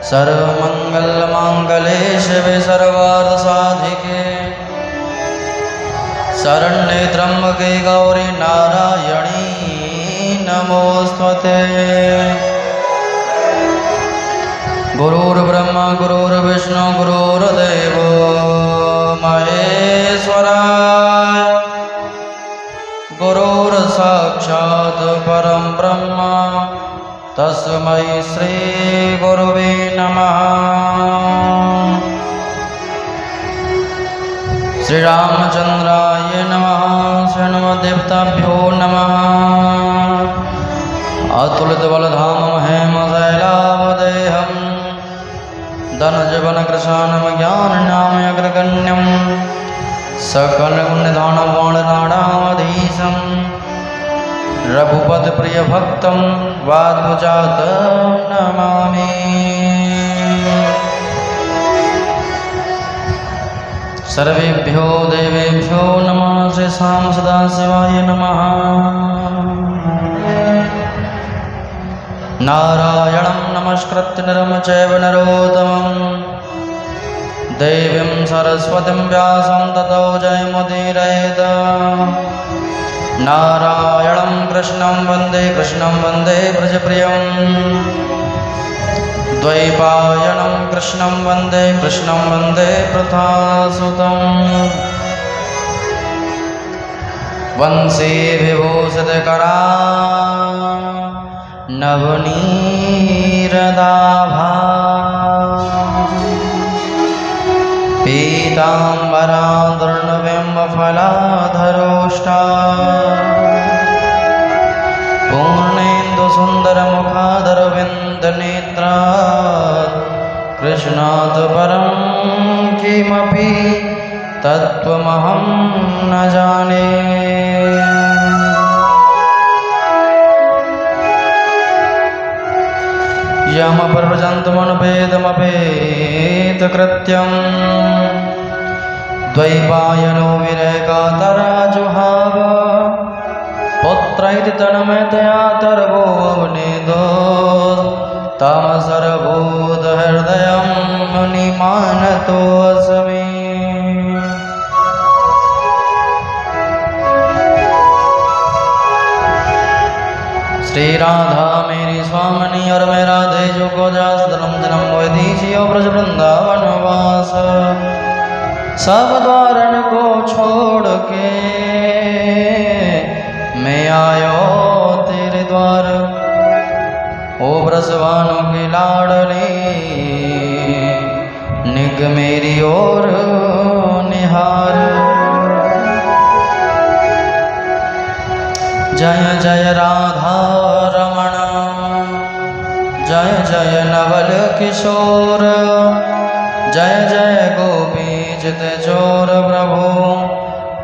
सर्वमंगलमांगल्ये शिवे सर्वार्थसाधिके शरण्ये त्र्यंबके गौरी नारायणी नमोस्तुते। गुरुर्ब्रह्मा गुरुर्विष्णु गुरुर्देवो महेश्वराय गुरुर्साक्षात् परं ब्रह्म तस्मै श्री गुरुवे नमः। श्रीरामचंद्राय नमः। श्रीहनुमदेवताभ्यो नमः। अतुलितबलधामं हेमशैलावदेहं धनजवनकृशानं ज्ञाननामयग्रगण्यं सकलगुणनिधानवाणराडाधीशं रघुपतिप्रियभक्तं वाग्भुजातं नमामि। सर्वेभ्यो देवेभ्यो नमः। श्री शाम सदाशिवाय नमः। नारायणं नमस्कृत्य नरं चैव नरोत्तमं देवीं सरस्वतीं व्यासं ततो जयमुदीरयेत्। नारायणं कृष्णं वन्दे व्रजप्रियं द्वैपायनं कृष्णं वन्दे प्रथासुतं। वंशी विभूषितकरा नवनीरदाभा पीताम्बरादर्णबिम्बफलाधरोष्टा पूर्णेन्दुसुन्दरमुखादरविन्दनेत्रा कृष्णात् परं किमपि तत्त्वमहं न जाने। यमपर्वजन्तमनुपेदमपेतकृत्यं द्वैपायनो विरहकातराजुहाव पुत्रैति तन्मयतया तर्वो अवनीतो तामसर्वभूतहृदयं मुनिमानतोऽस्मि। श्री राधा मेरी स्वामिनी और मैं राधे जो को जास धर्म जन्म वैदिशियो ब्रज वृंदावन वास सब द्वारन को छोड़ के मैं आयो तेरे द्वार। ओ ब्रजवानों के लाडले निग मेरी ओर निहार। जय जय राधा रमण जय जय नवल किशोर जय जय गोपीचित चोर प्रभु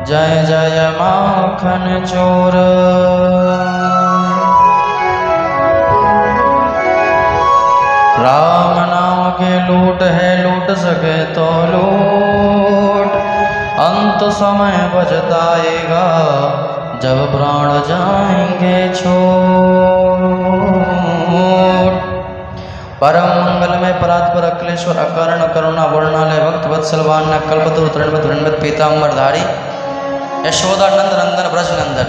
जय जय माखन चोर। राम नाम के लूट है लूट सके तो लूट अंत समय बचताएगा जब प्राण जाएंगे छोड़। परम मंगल में परात्पर अखिलेश्वर अकारण करुणा वर्णालय भक्त वत्सलवान कल्पतरु तृणवत पीताम्बरधारी यशोदा नंद नंदन ब्रज नंदन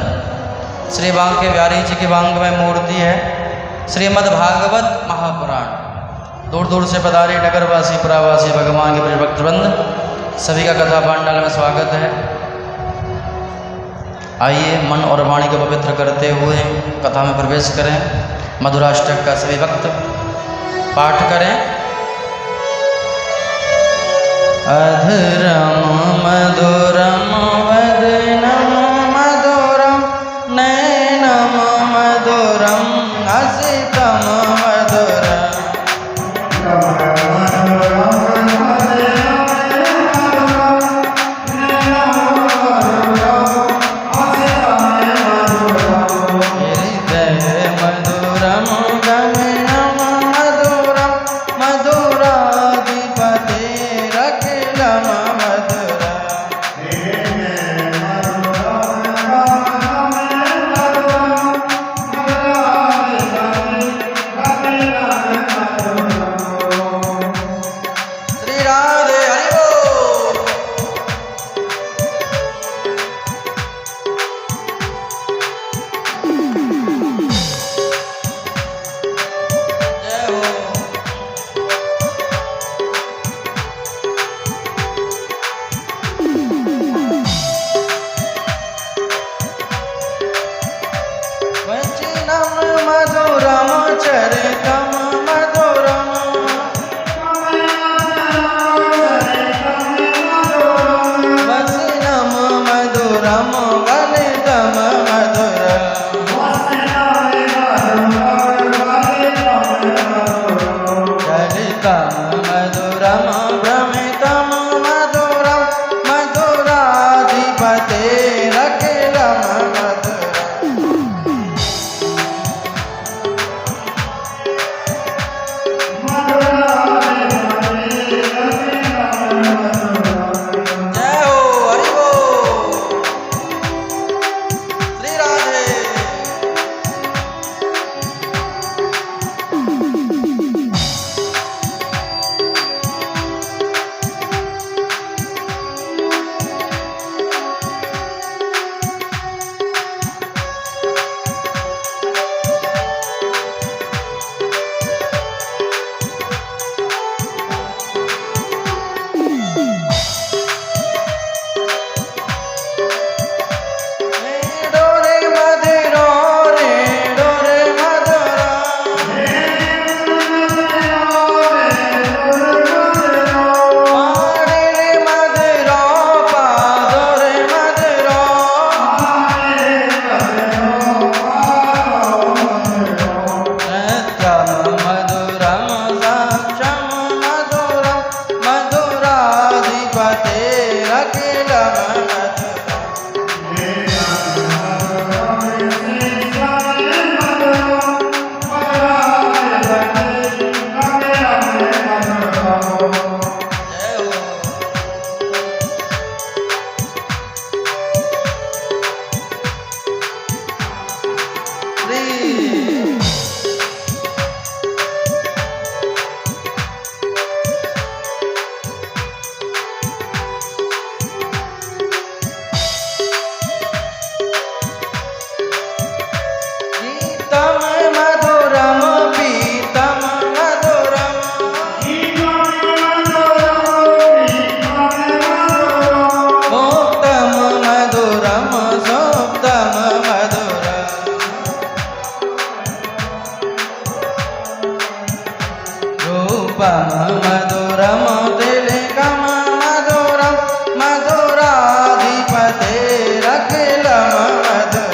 श्री बांके बिहारी जी की बांग में मूर्ति है। श्रीमद् भागवत महापुराण दूर दूर से पधारे नगरवासी पुरावासी भगवान के प्रिय भक्तवृंद सभी का कथा पांडाल में स्वागत है। आइए मन और वाणी को पवित्र करते हुए कथा में प्रवेश करें। मधुराष्टक का सभी भक्त पाठ करें। अधरम मधुरम वदनम मधुरम नैनम मधुरम हसितम मधुरम। रूपम मधुरम तिलकम मधुरम मधुराधिपतेरखिलम मधुरम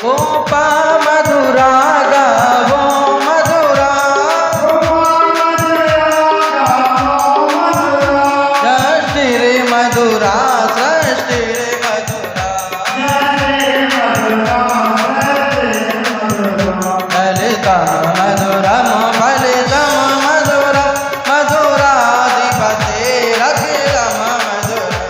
गोपा मधुरा गावो मधुरा सृष्टि रे मधुरा सृष्टि रे मधुरा ललितम मधुरम फलितम मधुरा मधुराधिपतेरखिलम मधुरा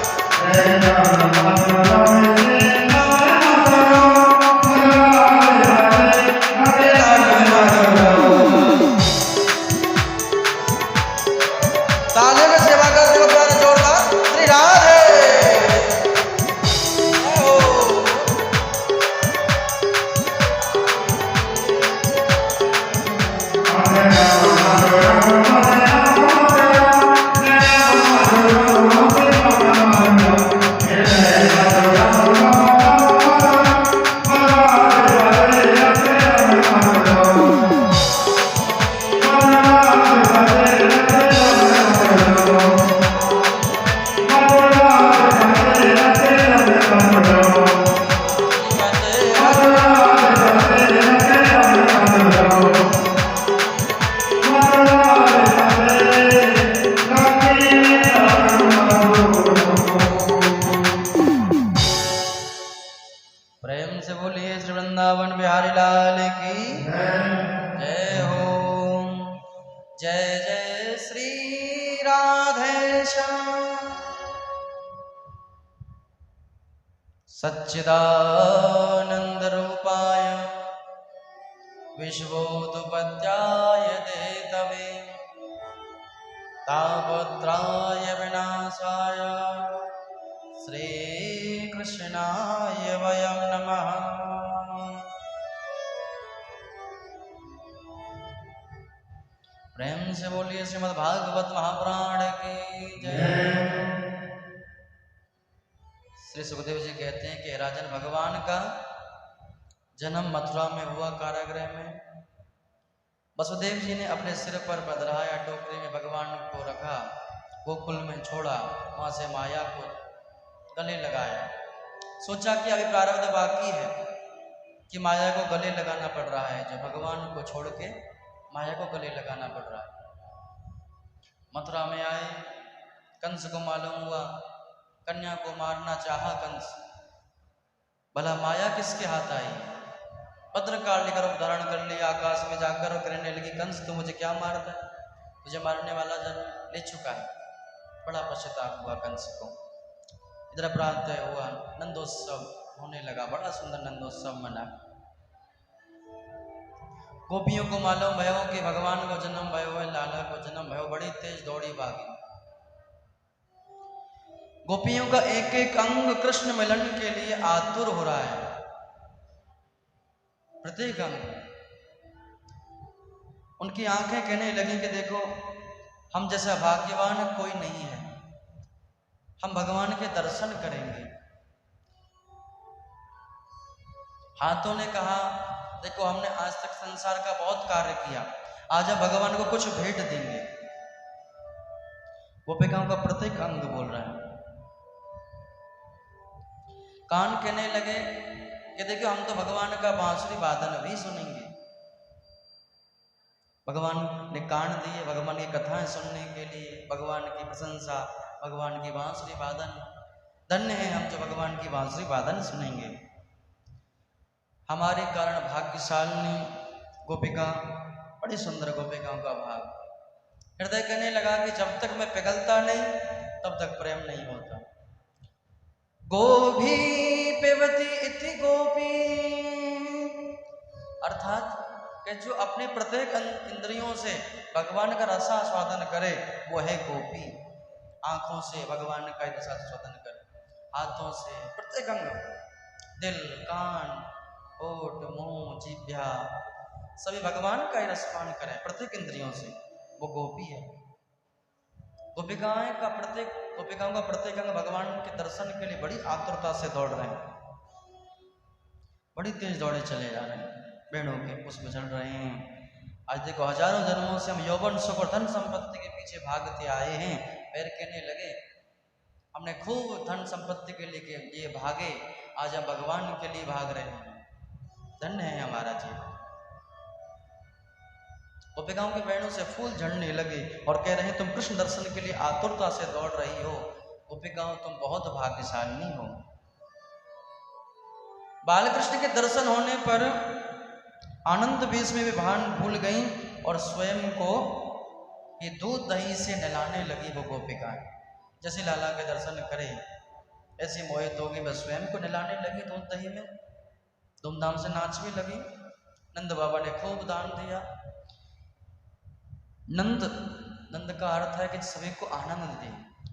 वृंदावन बिहारी लाल की जय हो। जय जय श्री राधे श्याम। सच्चिदानंद रूपाय विश्वोत्पत्त्याय हेतवे तापत्रय विनाशाय श्रीकृष्णाय वयं नमः। प्रेम से बोलिए श्रीमद् भागवत महापुराण की जय। श्री सुखदेव जी कहते हैं कि राजन भगवान का जन्म मथुरा में हुआ, कारागृह में। वसुदेव जी ने अपने सिर पर बदराया टोकरी में भगवान को रखा, गोकुल में छोड़ा, वहां से माया को गले लगाया। सोचा कि अभी प्रारब्ध बाकी है कि माया को गले लगाना पड़ रहा है, जो भगवान को छोड़ के माया को गले लगाना पड़ रहा है। मथुरा में आए, कंस को मालूम हुआ, कन्या को मारना चाहा कंस। भला माया किसके हाथ आई? भद्रकाल लेकर धारण कर लिया, आकाश में जाकर कहने लगी, कंस तू मुझे क्या मारता है? तुझे मारने वाला जन्म ले चुका है। बड़ा पश्चाताप हुआ कंस को। इधर प्रातः हुआ, नंदोत्सव होने लगा, बड़ा सुंदर नंदोत्सव मना। गोपियों को मालूम भयो कि भगवान को जन्म भयो है, लाला को जन्म भयो, बड़ी तेज दौड़ी भागी। गोपियों का एक एक अंग कृष्ण मिलन के लिए आतुर हो रहा है, प्रत्येक अंग। उनकी आंखें कहने लगी कि देखो, हम जैसा भाग्यवान कोई नहीं है, हम भगवान के दर्शन करेंगे। हाथों ने कहा, देखो हमने आज तक संसार का बहुत कार्य किया, आज हम भगवान को कुछ भेंट देंगे। गोपिकाओं का प्रत्येक अंग बोल रहा है। कान कहने लगे कि देखो हम तो भगवान का बांसुरी वादन भी सुनेंगे। भगवान ने कान दिए भगवान की कथाएं सुनने के लिए, भगवान की प्रशंसा, भगवान की बांसुरी वादन। धन्य है हम जो भगवान की बांसुरी वादन सुनेंगे। हमारे कारण भाग्यशालिनी गोपिका, बड़ी सुंदर गोपिकाओं का भाग। हृदय कहने लगा कि जब तक मैं पिघलता नहीं तब तक प्रेम नहीं होता। गोभी पिबती इति गोपी, अर्थात कि जो अपने प्रत्येक इंद्रियों से भगवान का रसास्वादन करे वो है गोपी। आंखों से भगवान का रसास्वादन करे, हाथों से प्रत्येक अंग, दिल, कान, होठ, मुंह, जिह्वा, सभी भगवान का ही रसपान करे प्रत्येक इंद्रियों से, वो गोपी है। गोपिकाओं का प्रत्येक अंग भगवान के दर्शन के लिए बड़ी आतुरता से दौड़ रहे हैं, बड़ी तेज दौड़े चले जा रहे हैं, वेणों के पुष्प चढ़ रहे हैं। आज देखो हजारों जन्मों से हम यौवन सुख और धन संपत्ति के पीछे भागते आए हैं। पैर कहने लगे हमने खूब धन संपत्ति के लिए भागे, आज हम भगवान के लिए भाग रहे हैं। धन्य है हमारा जीवन। गोपिकाओं के बैणों से फूल झड़ने लगे और कह रहे हैं तुम कृष्ण दर्शन के लिए आतुरता से दौड़ रही हो। गोपिकाओं तुम बहुत भाग्यशालिनी हो। बालकृष्ण के दर्शन होने पर आनंद बीच में भी भान भूल गई और स्वयं को ये दूध दही से नहलाने लगी। वो गोपिकाएं जैसे लाला के दर्शन करे ऐसे मोहित हो गई, वह स्वयं को नहलाने लगी दूध दही में, धूमधाम से नाच भी लगी। नंद बाबा ने खूब दान दिया। नंद का अर्थ है कि सभी को आनंद दे,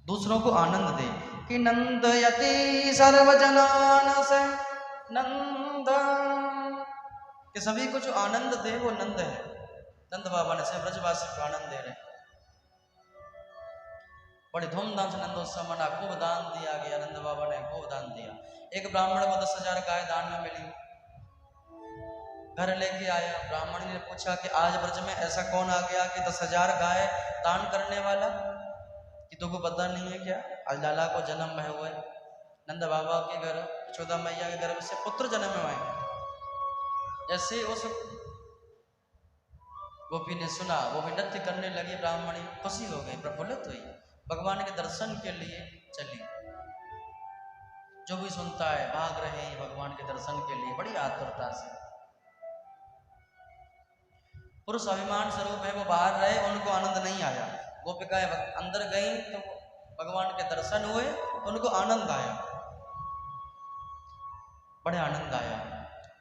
दूसरों को आनंद दे। कि नंद यति सर्वजनान से नंद, कि सभी को जो आनंद दे वो नंद है। नंद बाबा ने सब ब्रजवासी को आनंद दे रहे। बड़ी धूमधाम से नंदोत्सव मना, खूब दान दिया गया। नंद बाबा ने खूब दान दिया। एक ब्राह्मण को 10,000 गाय दान में मिली, घर लेके आया। ब्राह्मण ने पूछा कि आज ब्रज में ऐसा कौन आ गया कि 10,000 गाय दान करने वाला, कि तुमको पता नहीं है क्या? आज लाला को जन्म में हुए, नंद बाबा के घर यशोदा मैया के गर्भ से पुत्र जन्म में आए। जैसे उस गोपी ने सुना, वो भी नृत्य करने लगी। ब्राह्मणी खुशी हो गई, प्रफुल्लित हुई, भगवान के दर्शन के लिए चली। जो भी सुनता है भाग रहे हैं भगवान के दर्शन के लिए बड़ी आतुरता से। पुरुष अभिमान स्वरूप है, वो बाहर रहे, उनको आनंद नहीं आया। गोपिकाएं अंदर गई तो भगवान के दर्शन हुए, उनको आनंद आया, बड़े आनंद आया।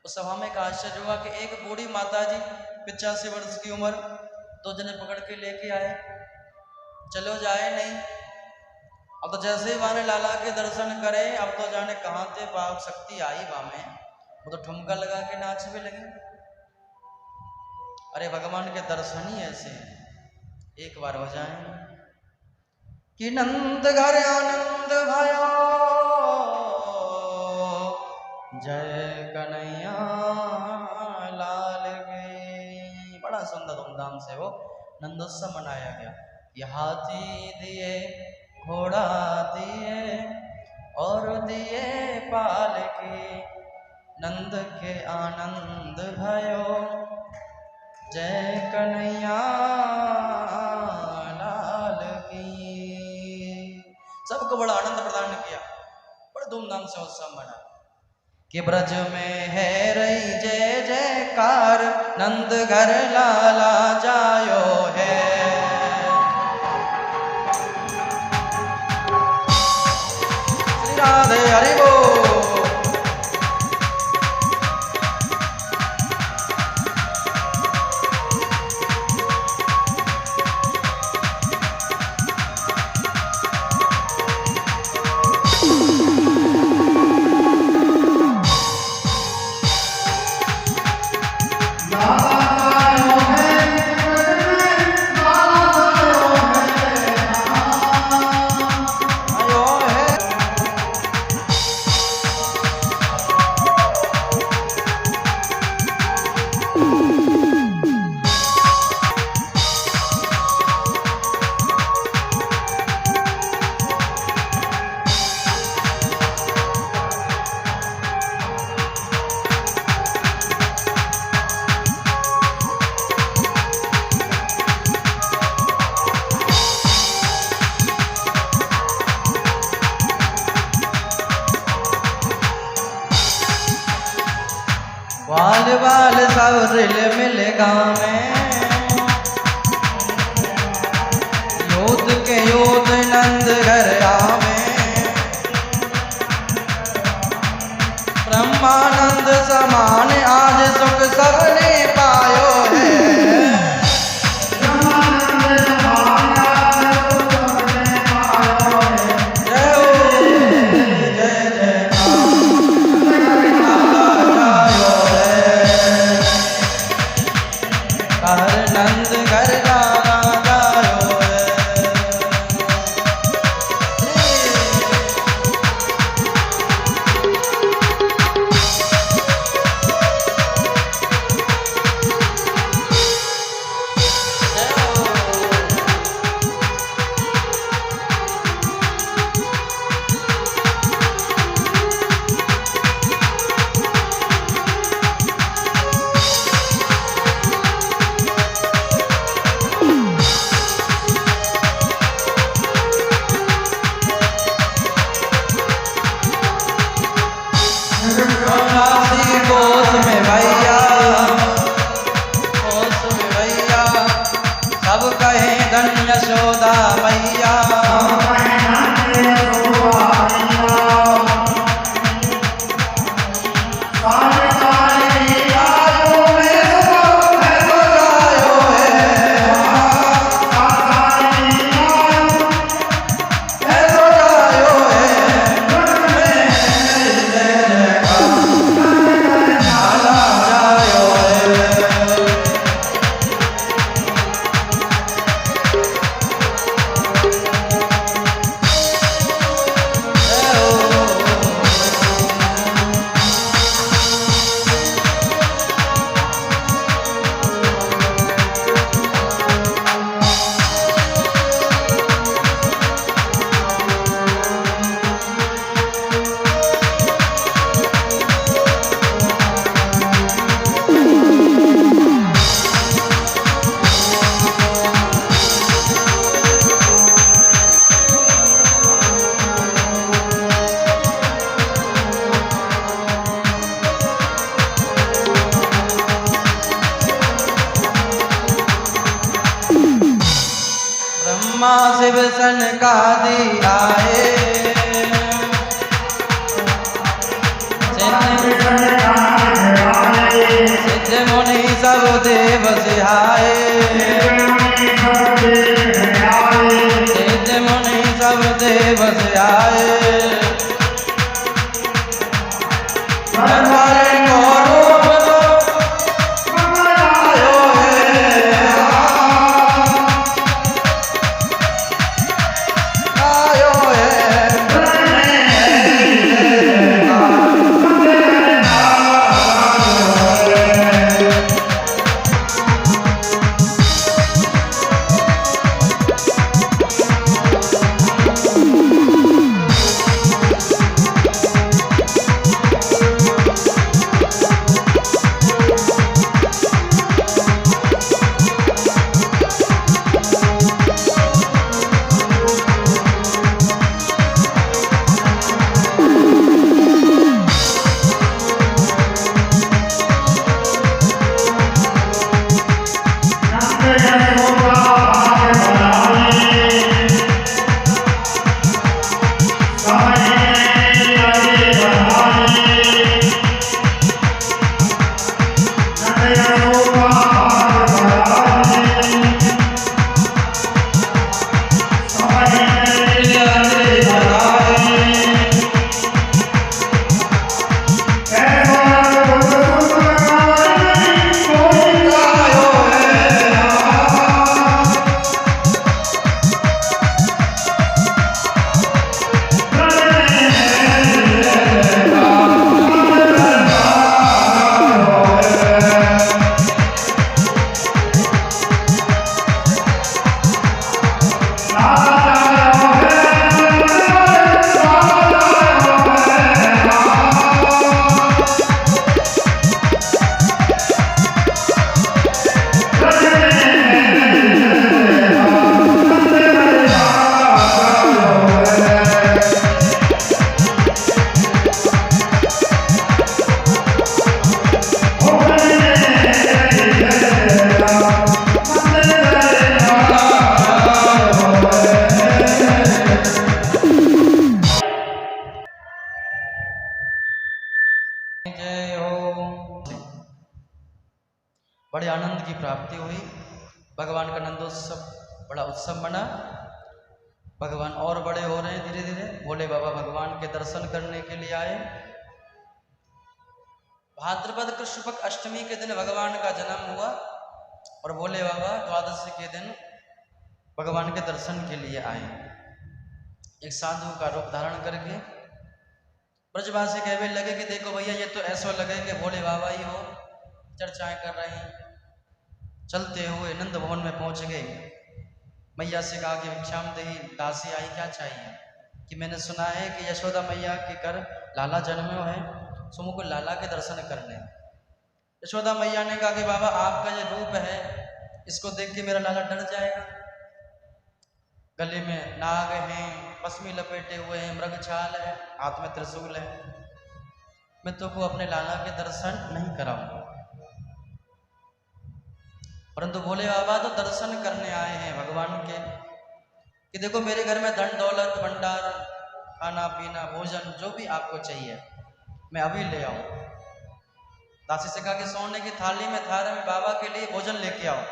उस सभा में एक आश्चर्य हुआ कि एक बूढ़ी माता जी 85 वर्ष की उम्र, दो जने पकड़ के लेके आए, चलो जाए नहीं। अब तो जैसे ही वाने लाला के दर्शन करे, अब तो जाने कहाँ से पाप शक्ति आई वामे, वो तो ठुमका लगा के नाचने लगे। अरे भगवान के दर्शन ही ऐसे, एक बार हो जाए कि नंद घर आनंद भयो, जय कन्हैया लाल की। बड़ा सुंदर धूमधाम से वो नंदोत्सव मनाया गया। ये हाथी दिए, घोड़ा दिए और दिए पालकी, नंद के आनंद भयो, जय कन्हैया लाल की। सबको बड़ा आनंद प्रदान किया, बड़े धूमधाम से उत्सव मना कि ब्रज में है रही जय जयकार, नंद घर लाला जायो है। श्री राधे हरि बोल। बाल बाल सब रिल मिल गावे, योद के योद नंद घर आवे, ब्रह्मानंद समान आज सुख सबने पायो है। नंद घर लाला जायो है। आदि आए, सिद्ध मुनि सब देव सिहाए, सिद्ध मुनि सब देव सिहाए, हमारे को रूप दो आयो है, आयो है। बड़े आनंद की प्राप्ति हुई। भगवान का नंदोत्सव बड़ा उत्सव बना। भगवान और बड़े हो रहे हैं धीरे धीरे। भोले बाबा भगवान के दर्शन करने के लिए आए। भाद्रपद कृष्ण पक्ष अष्टमी के दिन भगवान का जन्म हुआ और भोले बाबा द्वादशी के दिन भगवान के दर्शन के लिए आए। एक साधु का रूप धारण करके ब्रजवासी कहने लगे कि देखो भैया, ये तो ऐसा लगे कि भोले बाबा ही हो, चर्चाएं कर रहे हैं। चलते हुए नंद भवन में पहुंच गए। मैया से कहा कि भिक्षाम देही, दासी आई, क्या चाहिए? कि मैंने सुना है कि यशोदा मैया के घर लाला जन्मे है, सो मुझको लाला के दर्शन करने। यशोदा मैया ने कहा कि बाबा आपका ये रूप है, इसको देख के मेरा लाला डर जाएगा। गले में नाग हैं, पश्मी लपेटे हुए हैं, मृगछाल है, हाथ में त्रिशूल है, मैं तो को अपने लाला के दर्शन नहीं कराऊंगा। परंतु भोले बाबा तो दर्शन करने आए हैं भगवान के, कि देखो मेरे घर में धन दौलत भंडार, खाना पीना भोजन जो भी आपको चाहिए मैं अभी ले आऊं। दासी से कहा कि सोने की थाली में थारे में बाबा के लिए भोजन लेके आओ।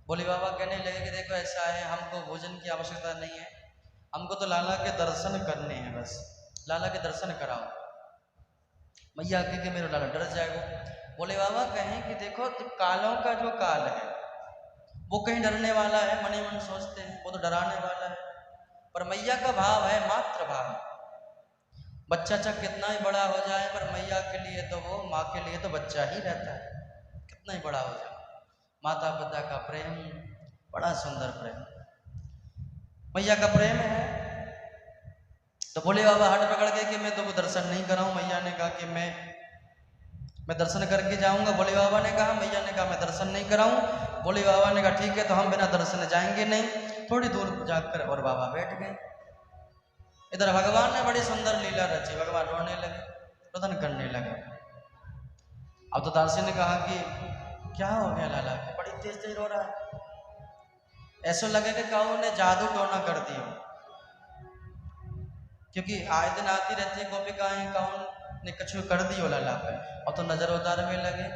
भोले बाबा कहने लगे कि देखो ऐसा है, हमको भोजन की आवश्यकता नहीं है, हमको तो लाला के दर्शन करने हैं, बस लाला के दर्शन कराओ। मैया के मेरा लाला डर जाएगा। भोले बाबा कहें कि देखो तो कालों का जो काल है वो कहीं डरने वाला है, मन ही मन सोचते हैं वो तो डराने वाला है, पर मैया का भाव है मात्र भाव। बच्चा चाहे कितना ही बड़ा हो जाए पर मैया के लिए तो वो माँ के लिए तो बच्चा ही रहता है, कितना ही बड़ा हो जाए। माता पिता का प्रेम बड़ा सुंदर प्रेम, मैया का प्रेम है। तो भोले बाबा हट पकड़ गए कि मैं तो दर्शन नहीं कराऊं। मैया ने कहा कि मैं दर्शन करके जाऊंगा। भोले बाबा ने कहा, मैया ने कहा मैं दर्शन नहीं कराऊं। भोले बाबा ने कहा ठीक है, तो हम बिना दर्शन जाएंगे नहीं। थोड़ी दूर जाकर और बाबा बैठ गए। इधर भगवान ने बड़ी सुंदर लीला रची। भगवान रोने लगे, रुदन करने लगे। अब तो दासी ने कहा कि क्या हो गया लाला, बड़ी तेज तेज रो रहा है। ऐसा लगे कि कहूँ ने जादू टोना कर दियो, क्योंकि आए दिन आती रहती है गोपिकाएं, कहूँ ने कछु कर दियो लाला पे, और तो नजर उतार में लगे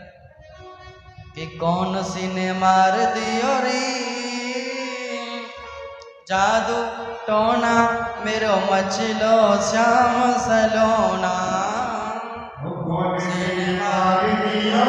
कि कौन सी ने मार दियो रे जादू टोना मेरो मचलो श्याम सलोना। कौन सी ने मार दियो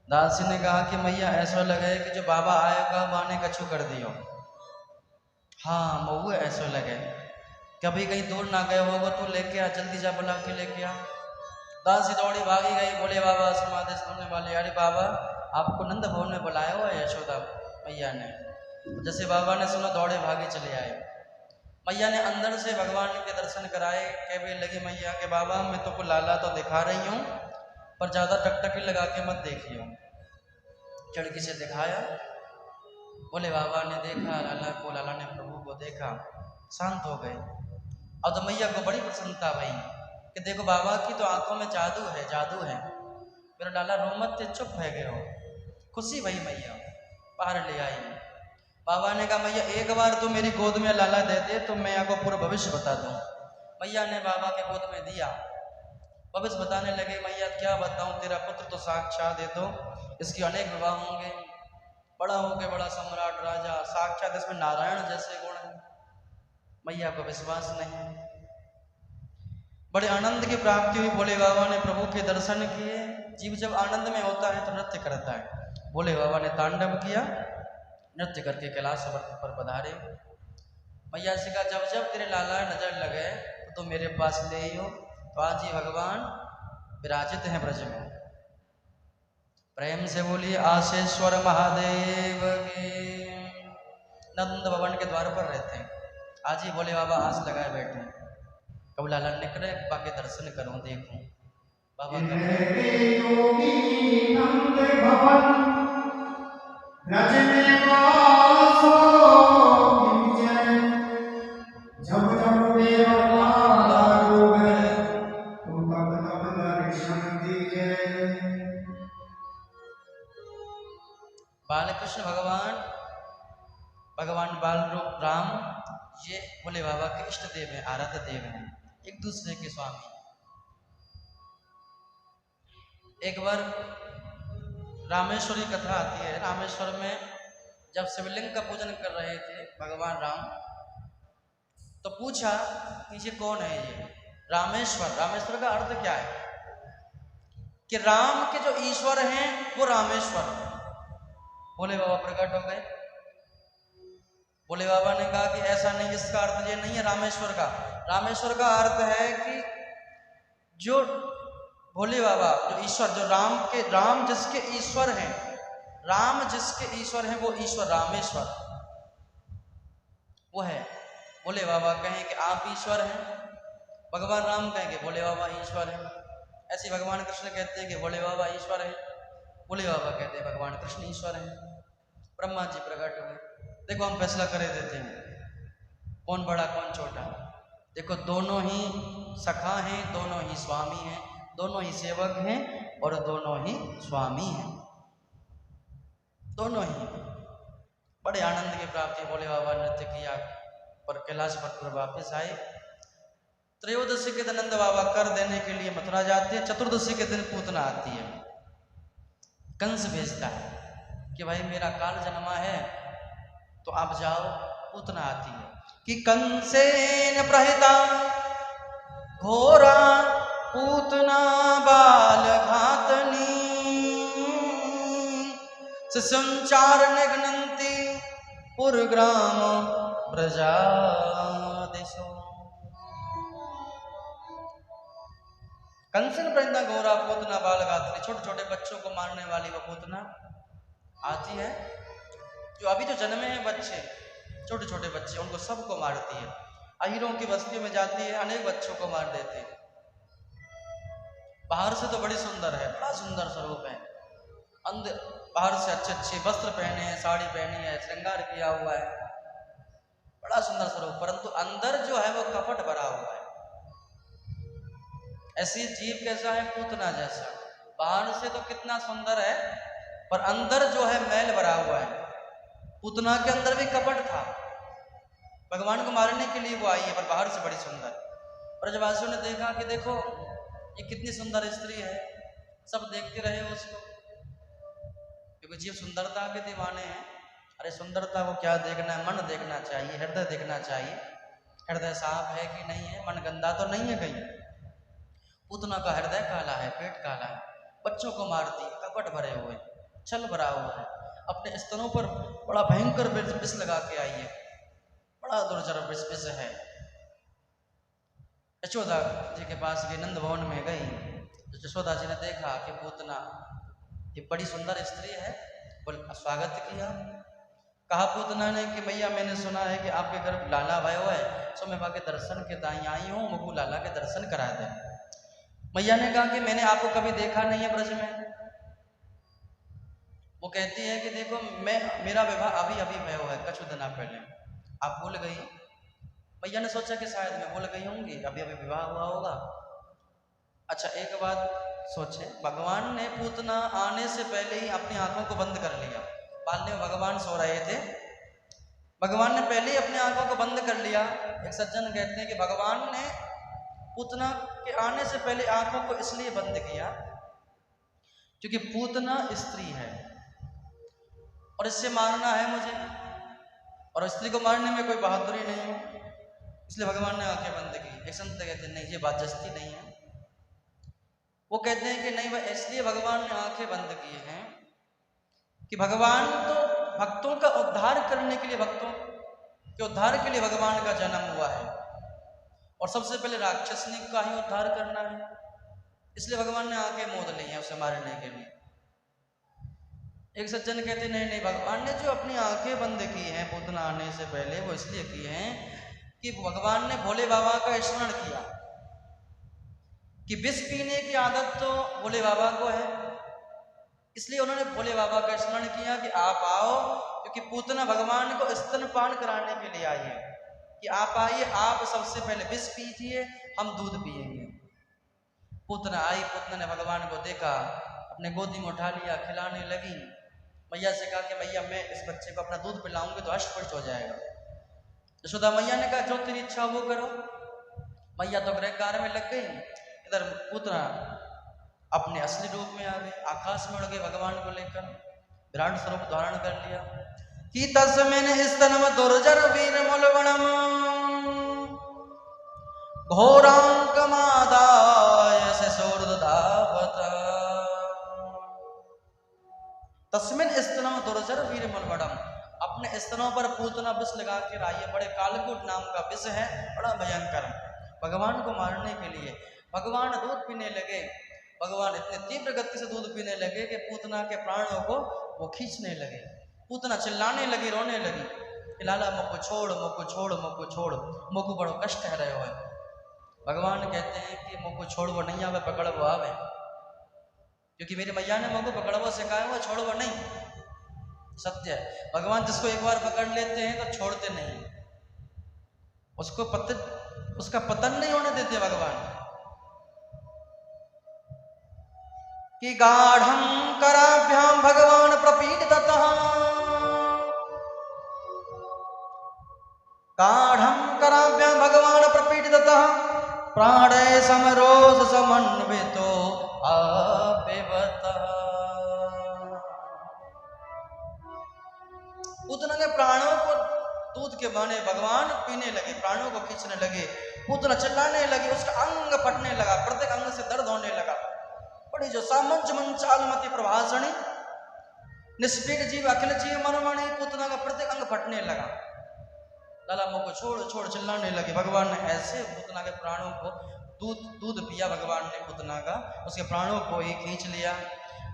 दासी ने कहा कि मैया ऐसा लगे कि जो बाबा आएगा बाने कछु कर दियो। हाँ मऊ ऐसा लगे कभी कहीं दूर ना गए होगा तो लेके आ, जल्दी जा बुला के लेके आ। दासी दौड़ी भागी गई, बोले बाबा समाधि सुनने वाले, अरे बाबा आपको नंद भवन में बुलाया हुआ है यशोदा मैया ने। जैसे बाबा ने सुना दौड़े भागे चले आए। मैया ने अंदर से भगवान के दर्शन कराए, कहने लगी मैया के बाबा मैं तो लाला तो दिखा रही हूँ पर ज़्यादा टकटकी लगा के मत देखियो। खिड़की से दिखाया, बोले बाबा ने देखा लाला को, लाला ने प्रभु को देखा, शांत हो गए। अब तो मैया को बड़ी प्रसन्नता भई कि देखो बाबा की तो आंखों में जादू है, जादू है। मेरा लाला रो मत, चुप है गए हो। खुशी भई मैया बाहर ले आई। बाबा ने कहा मैया एक बार तो मेरी गोद में लाला दे दे तो मैं आपको पूरा भविष्य बता दूं। मैया ने बाबा के गोद में दिया, भविष्य बताने लगे। मैया क्या बताऊं, तेरा पुत्र तो साक्षात है, तो इसके अनेक विवाह होंगे, बड़ा होके बड़ा सम्राट राजा, साक्षात इसमें नारायण जैसे गुण हैं। मैया को विश्वास नहीं। बड़े आनंद की प्राप्ति हुई। भोले बाबा ने प्रभु के दर्शन किए। जीव जब आनंद में होता है तो नृत्य करता है। भोले बाबा ने तांडव किया, नृत्य करके कैलाश पर पधारे। मैया से कहा जब जब तेरे लाला नजर लगे तो मेरे पास ले हो। तो आज ही भगवान विराजित हैं ब्रज में। प्रेम से बोलिए आशेश्वर महादेव के। नंद भवन के द्वार पर रहते हैं। आज ही भोले बाबा आस लगाए बैठे हैं, कब लाला निकले बाकी दर्शन करूं देखूं। बाबा बालकृष्ण भगवान बाल रूप राम, ये भोले बाबा के इष्ट देव हैं, आराध्य देव हैं, एक दूसरे के स्वामी। एक बार रामेश्वरी कथा आती है। रामेश्वर में जब शिवलिंग का पूजन कर रहे थे भगवान राम, तो पूछा कि ये कौन है ये रामेश्वर। रामेश्वर का अर्थ क्या है कि राम के जो ईश्वर हैं वो रामेश्वर। भोले बाबा प्रकट हो गए। भोले बाबा ने कहा कि ऐसा नहीं, इसका अर्थ ये नहीं है रामेश्वर का। रामेश्वर का अर्थ है कि जो भोले बाबा जो ईश्वर, जो राम जिसके ईश्वर हैं, राम जिसके ईश्वर हैं वो ईश्वर रामेश्वर वो है। भोले बाबा कहें कि आप ईश्वर हैं, भगवान राम कहेंगे भोले बाबा ईश्वर हैं। ऐसे भगवान कृष्ण कहते हैं कि भोले बाबा ईश्वर है, भोले बाबा कहते हैं भगवान कृष्ण ईश्वर है। ब्रह्मा जी प्रकट हुए। देखो हम फैसला करे देते हैं कौन बड़ा कौन छोटा। देखो दोनों ही सखा हैं, दोनों ही स्वामी हैं, दोनों ही सेवक हैं और दोनों ही स्वामी हैं। दोनों ही बड़े आनंद की प्राप्ति। भोले बाबा नृत्य किया पर कैलाश पर वापस आए। त्रयोदशी के दिन नंद बाबा कर देने के लिए मथुरा जाते हैं। चतुर्दशी के दिन पूतना आती है। कंस भेजता है कि भाई मेरा काल जन्मा है तो आप जाओ। पूतना आती है कि कंसेन प्रहिता घोरा पूतना बाल घातनी संचार निघ्नन्ति पुरग्राम प्रजादिशो। कंसन प्रहिता घोरा पूतना बाल घातनी, छोटे छोटे बच्चों को मारने वाली वो पूतना आती है। जो अभी जो जन्मे हैं बच्चे, छोटे छोटे बच्चे, उनको सबको मारती है। अहीरों की बस्तियों में जाती है, अनेक बच्चों को मार देती है। बाहर से तो बड़ी सुंदर है, बड़ा सुंदर स्वरूप है। अंदर बाहर से अच्छे अच्छे वस्त्र पहने हैं, साड़ी पहनी है, श्रृंगार किया हुआ है, बड़ा सुंदर स्वरूप, परंतु अंदर जो है वो कपट भरा हुआ है। ऐसी जीव कैसा है? पूतना जैसा। बाहर से तो कितना सुंदर है पर अंदर जो है मैल भरा हुआ है। पूतना के अंदर भी कपट था। भगवान को मारने के लिए वो आई है पर बाहर से बड़ी सुंदर। ब्रजवासियों ने देखा कि देखो ये कितनी सुंदर स्त्री है, सब देखते रहे उसको, क्योंकि जीव सुंदरता के दीवाने हैं। अरे सुंदरता को क्या देखना है, मन देखना चाहिए, हृदय देखना चाहिए। हृदय साफ है कि नहीं है, मन गंदा तो नहीं है कहीं। पूतना का हृदय काला है, पेट काला है, बच्चों को मारती, कपट भरे हुए। छल भरा हुआ है, अपने स्तनों पर बड़ा भयंकर विष लगा के आई है, बड़ा दुर्जर विष है। यशोदा जी के पास गई, नंद भवन में गई तो यशोदा जी ने देखा कि पूतना ये बड़ी सुंदर स्त्री है, बोल स्वागत किया। कहा पूतना ने कि मैया मैंने सुना है कि आपके घर लाला भयो है, सो मैं वहाँ के दर्शन के दाई आई हूँ, मुझको लाला के दर्शन करा दे। मैया ने कहा कि मैंने आपको कभी देखा नहीं है ब्रज में। वो कहती है कि देखो मेरा विवाह अभी अभी भयो है, कुछ दिन पहले, आप भूल गई। मैया ने सोचा कि शायद मैं भूल गई होंगी, अभी अभी विवाह हुआ होगा। अच्छा एक बात सोचे, भगवान ने पूतना आने से पहले ही अपनी आंखों को बंद कर लिया। पालने में भगवान सो रहे थे, भगवान ने पहले ही अपनी आंखों को बंद कर लिया। एक सज्जन कहते हैं कि भगवान ने पूतना के आने से पहले आंखों को इसलिए बंद किया क्योंकि पूतना स्त्री है और इससे मारना है मुझे, और स्त्री को मारने में कोई बहादुरी नहीं है, इसलिए भगवान ने आंखें बंद की। एक संत कहते हैं नहीं, ये बात जस्ती नहीं है। वो कहते हैं कि नहीं, वह इसलिए भगवान ने आंखें बंद किए हैं कि भगवान तो भक्तों का उद्धार करने के लिए, भक्तों के उद्धार के लिए भगवान का जन्म हुआ है, और सबसे पहले राक्षसनी का ही उद्धार करना है, इसलिए भगवान ने आंखें मोद ली हैं उसे मारने के लिए। एक सज्जन कहते नहीं नहीं, भगवान ने जो अपनी आंखें बंद की हैं पूतना आने से पहले, वो इसलिए की हैं कि भगवान ने भोले बाबा का स्मरण किया कि विष पीने की आदत तो भोले बाबा को है, इसलिए उन्होंने भोले बाबा का स्मरण किया कि आप आओ, क्योंकि पूतना भगवान को स्तनपान कराने के लिए आई है कि आप आइए, आप सबसे पहले विष पीजिए, हम दूध पिएंगे। पूतना आई, पूतना ने भगवान को देखा, अपने गोदी में उठा लिया, खिलाने लगी। मैया से कहा कि मैया मैं इस बच्चे को अपना दूध पिलाऊंगी तो अष्टपुष्ट हो जाएगा। यशोदा मैया ने कहा जो तेरी इच्छा वो करो। मैया तो गृह कार्य में लग गई, इधर पूतना अपने असली रूप में आ गए, आकाश में उड़ गए, भगवान को लेकर विराट स्वरूप धारण कर लिया। कि तस्मिन् स्तनम दुर्जर वीर मूलवणम घोरांकमादाय शिशोर्दधावत। तस्मिन् स्तनम दुर्जर वीर मूलवणम, अपने स्तनों पर पूतना विष लगा के आई है, बड़े कालकूट नाम का विष है, बड़ा भयंकर। भगवान को मारने के लिए भगवान दूध पीने लगे। भगवान इतने तीव्र गति से दूध पीने लगे कि पूतना के प्राणों को वो खींचने लगे। पूतना चिल्लाने लगी, रोने लगी कि लाला मुझको छोड़, मुझको छोड़, मुझको छोड़, मुझको बड़ो कष्ट है रहे हो। भगवान कहते हैं कि मुझको छोड़ वो नहीं आवे, पकड़ वो आवे, क्योंकि मेरी मैया ने मुझको पकड़ वो सिखाया हुआ, छोड़ वो नहीं। सत्य है, भगवान जिसको एक बार पकड़ लेते हैं तो छोड़ते नहीं, उसका पतन नहीं होने देते भगवान। कि गाढ़ं कराभ्याम भगवान प्रपीडिततः, गाढ़ं कराभ्याम भगवान प्रपीडिततः प्राणे समरोष समन्वितो अपिबतः। पूतना के प्राणों को दूध के बहाने भगवान पीने लगे, प्राणों को खींचने लगे। पूतना चिल्लाने लगी, उसका अंग फटने लगा, प्रत्येक अंग से दर्द होने लगा। बड़ी जो सामंच मंचालमति प्रभाषणी निष्पीड जीव अखिल जीव मनोमणि, पूतना का प्रत्येक अंग फटने लगा। लाला मुझको छोड़ छोड़ चिल्लाने लगे। भगवान ने ऐसे पूतना के प्राणों को दूध पिया, भगवान ने पूतना का, उसके प्राणों को ही खींच लिया।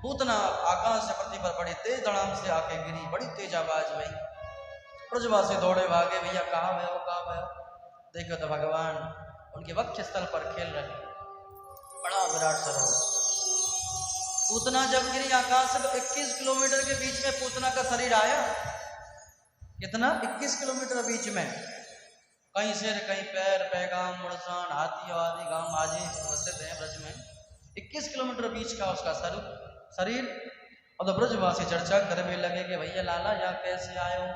पूतना आकाश से पृथ्वी पर बड़ी तेज धड़ाम से आके गिरी, बड़ी तेज आवाज हुई। ब्रजवासी दौड़े भागे, भैया कहाँ भयो, कहाँ भयो। देखो तो भगवान उनके वक्ष स्थल पर खेल रहे, बड़ा विराट सरोवर। पूतना जब गिरी आकाश से तो 21 किलोमीटर के बीच में पूतना का शरीर आया। कितना? 21 किलोमीटर बीच में, कहीं सिर कहीं पैर, पैगाम, मुड़सान, हाथी आदि गांव आदि उपस्थित हैं ब्रज में। 21 किलोमीटर बीच का उसका शरीर। और तो ब्रजवासी चर्चा करने लगे कि भैया लाला यहाँ कैसे आए हो।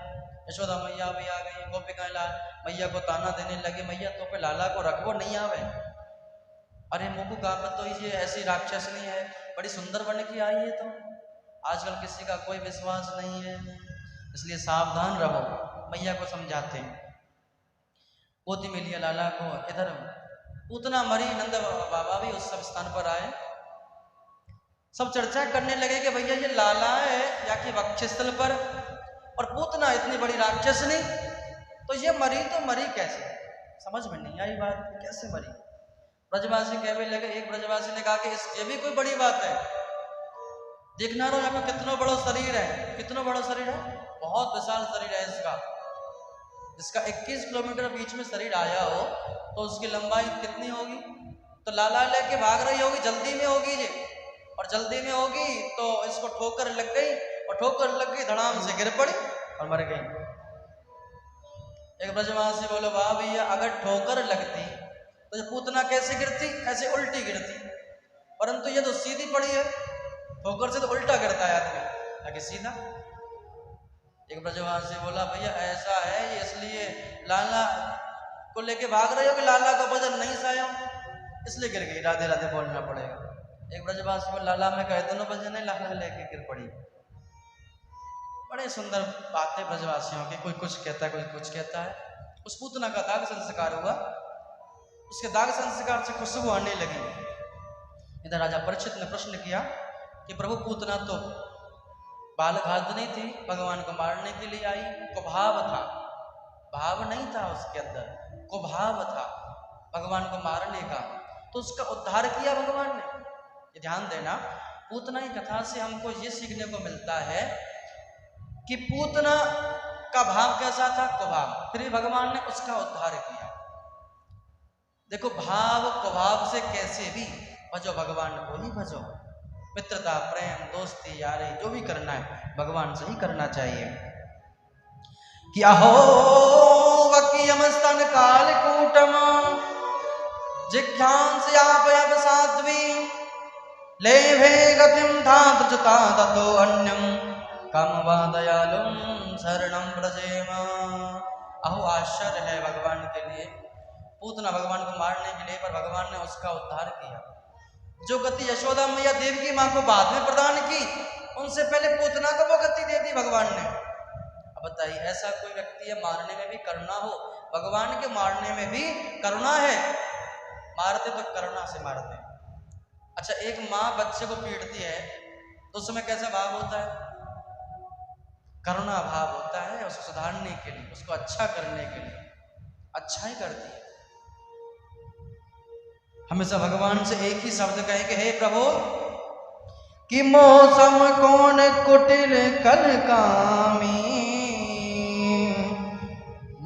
यशोदा मैया भी आ गई, गोपिकाएं मैया को ताना देने लगे, मैया तो पे लाला को रखो नहीं आवे। अरे मुझको कहा तो ये ऐसी राक्षस नहीं है, बड़ी सुंदर बन के आई है, तो आजकल किसी का कोई विश्वास नहीं है, इसलिए सावधान रहो। मैया को समझाते हैं, गोदी में लिया लाला को। इधर पूतना मरी, नंद बाबा भी उस सब स्थान पर आए। सब चर्चा करने लगे कि भैया ये लाला है या कि वक्षस्थल पर, और पूतना इतनी बड़ी राक्षसनी, तो ये मरी तो मरी कैसे? समझ में नहीं आई बात, कैसे मरी? ब्रजवासी कहने लगे, एक ब्रजवासी ने कहा कि ये भी कोई बड़ी बात है, देखना रहो यहाँ पे कितना बड़ा शरीर है, कितना बड़ा शरीर है, बहुत विशाल शरीर है इसका, जिसका 21 किलोमीटर बीच में शरीर आया हो तो उसकी लंबाई कितनी होगी? तो लाला लेके भाग रही होगी, जल्दी में होगी ये, और जल्दी में होगी तो इसको ठोकर लग गई, और ठोकर लग गई, धड़ाम से गिर पड़ी और मर गई। एक ब्रजवासी बोलो, वाह भैया, अगर ठोकर लगती तो पूतना कैसे गिरती? ऐसे उल्टी गिरती, परंतु ये तो सीधी पड़ी है, ठोकर से तो उल्टा गिरता है आदमी, ताकि सीधा। एक ब्रजवासी बोला, भैया ऐसा है ये इसलिए लाला को लेके भाग रहे हो कि लाला का वजन नहीं साया इसलिए गिर गई, राधे राधे बोलना पड़ेगा। एक ब्रजवासी को, लाला में कह दोनों वजन है, लाला लेके गिर पड़ी। बड़े सुंदर बातें ब्रजवासियों की, कोई कुछ कहता है, कोई कुछ कहता है। उस पूतना का दाग संस्कार हुआ, उसके दाग संस्कार से खुशबू आने लगी। इधर राजा परीक्षित ने प्रश्न किया कि प्रभु, पूतना तो बालघातनी थी, भगवान को मारने के लिए आई, कुभाव था, भाव नहीं था उसके अंदर, कुभाव था भगवान को मारने का, तो उसका उद्धार किया भगवान ने। ये ध्यान देना, पूतना की कथा से हमको ये सीखने को मिलता है कि पूतना का भाव कैसा था? कुभाव, फिर भगवान ने उसका उद्धार किया। देखो, भाव कुभाव से कैसे भी भजो, भगवान को ही भजो। मित्रता, प्रेम, दोस्ती, यारी, जो भी करना है भगवान से ही करना चाहिए। कि अहो वकीयम स्तन कालकूटम जिज्ञांसयापयप साध्वी लेभे गतिम धातुता ततो अन्यम कामवादयालुम शरणं व्रजेम। अहो आश्चर्य है भगवान के लिए, पूतना भगवान को मारने के लिए, पर भगवान ने उसका उद्धार किया। जो गति यशोदा मैया देवकी माँ को बाद में प्रदान की, उनसे पहले पूतना को वो गति दे दी भगवान ने। अब बताइए, ऐसा कोई व्यक्ति है मारने में भी करुणा हो? भगवान के मारने में भी करुणा है, मारते तो करुणा से मारते। अच्छा, एक माँ बच्चे को पीटती है तो उसमें कैसा भाव होता है? करुणा भाव होता है, उसको सुधारने के लिए, उसको अच्छा करने के लिए, अच्छा ही करती है। हमेशा भगवान से एक ही शब्द कहेंगे, हे प्रभु, कि मौसम कौन कुटिल कल कामी,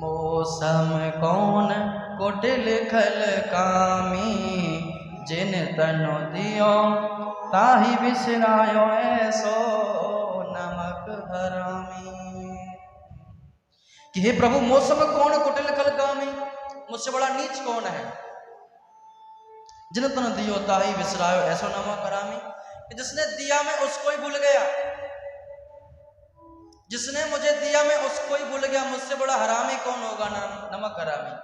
मौसम कौन कुटिल खल कामी, जिन तनु दियो ताहि बिसरायो ऐसो नमक हरामी। कि हे प्रभु, मौसम कौन कुटिल खल कामी, मुझसे बड़ा नीच कौन है? जिन तनु दियो ताहि बिसरायो ऐसो नमक हरामी, जिसने दिया मैं उसको ही भूल गया, जिसने मुझे दिया मैं उसको ही भूल गया, मुझसे बड़ा हरामी कौन होगा? नमक हरामी।